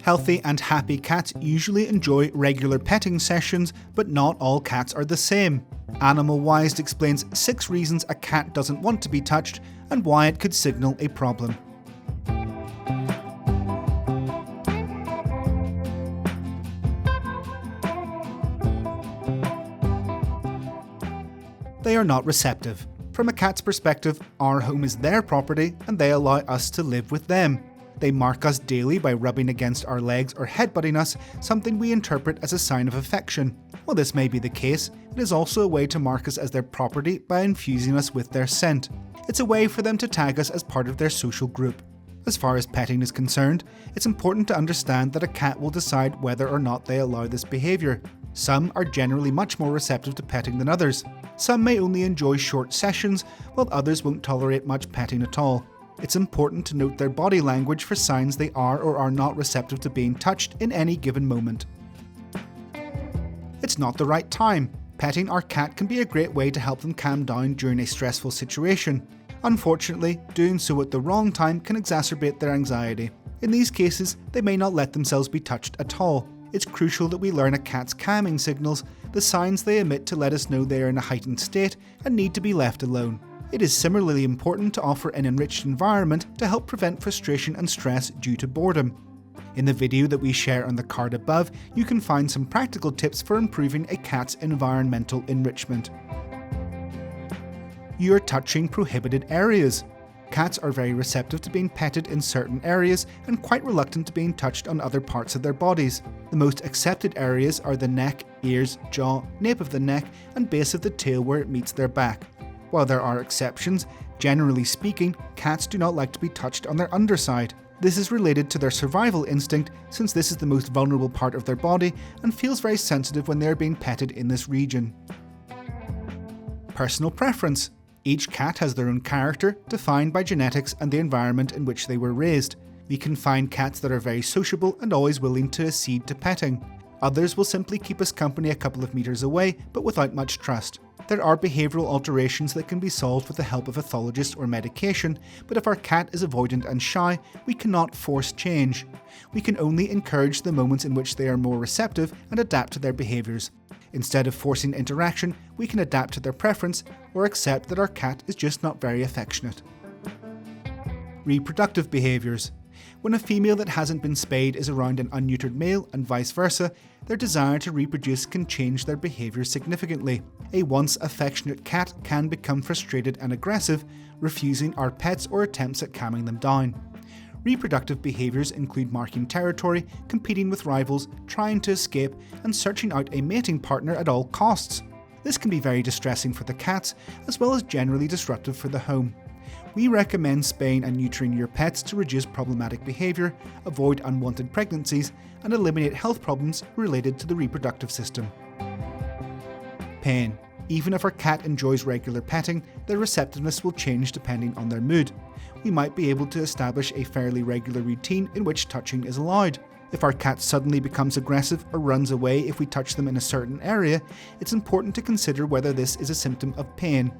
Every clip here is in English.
Healthy and happy cats usually enjoy regular petting sessions, but not all cats are the same. AnimalWised explains 6 reasons a cat doesn't want to be touched and why it could signal a problem. They are not receptive. From a cat's perspective, our home is their property and they allow us to live with them. They mark us daily by rubbing against our legs or headbutting us, something we interpret as a sign of affection. While this may be the case, it is also a way to mark us as their property by infusing us with their scent. It's a way for them to tag us as part of their social group. As far as petting is concerned, it's important to understand that a cat will decide whether or not they allow this behaviour. Some are generally much more receptive to petting than others. Some may only enjoy short sessions, while others won't tolerate much petting at all. It's important to note their body language for signs they are or are not receptive to being touched in any given moment. It's not the right time. Petting our cat can be a great way to help them calm down during a stressful situation. Unfortunately, doing so at the wrong time can exacerbate their anxiety. In these cases, they may not let themselves be touched at all. It's crucial that we learn a cat's calming signals, the signs they emit to let us know they are in a heightened state and need to be left alone. It is similarly important to offer an enriched environment to help prevent frustration and stress due to boredom. In the video that we share on the card above, you can find some practical tips for improving a cat's environmental enrichment. You are touching prohibited areas. Cats are very receptive to being petted in certain areas and quite reluctant to being touched on other parts of their bodies. The most accepted areas are the neck, ears, jaw, nape of the neck, and base of the tail where it meets their back. While there are exceptions, generally speaking, cats do not like to be touched on their underside. This is related to their survival instinct, since this is the most vulnerable part of their body and feels very sensitive when they are being petted in this region. Personal preference. Each cat has their own character, defined by genetics and the environment in which they were raised. We can find cats that are very sociable and always willing to accede to petting. Others will simply keep us company a couple of meters away, but without much trust. There are behavioural alterations that can be solved with the help of a pathologist or medication, but if our cat is avoidant and shy, we cannot force change. We can only encourage the moments in which they are more receptive and adapt to their behaviours. Instead of forcing interaction, we can adapt to their preference or accept that our cat is just not very affectionate. Reproductive behaviours. When a female that hasn't been spayed is around an unneutered male and vice versa, their desire to reproduce can change their behaviour significantly. A once affectionate cat can become frustrated and aggressive, refusing our pets or attempts at calming them down. Reproductive behaviours include marking territory, competing with rivals, trying to escape, and searching out a mating partner at all costs. This can be very distressing for the cats, as well as generally disruptive for the home. We recommend spaying and neutering your pets to reduce problematic behaviour, avoid unwanted pregnancies, and eliminate health problems related to the reproductive system. Pain. Even if our cat enjoys regular petting, their receptiveness will change depending on their mood. We might be able to establish a fairly regular routine in which touching is allowed. If our cat suddenly becomes aggressive or runs away if we touch them in a certain area, it's important to consider whether this is a symptom of pain.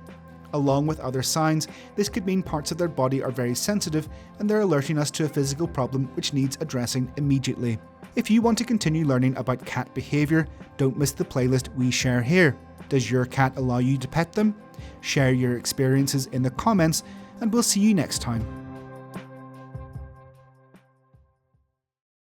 Along with other signs, this could mean parts of their body are very sensitive and they're alerting us to a physical problem which needs addressing immediately. If you want to continue learning about cat behaviour, don't miss the playlist we share here. Does your cat allow you to pet them? Share your experiences in the comments, and we'll see you next time.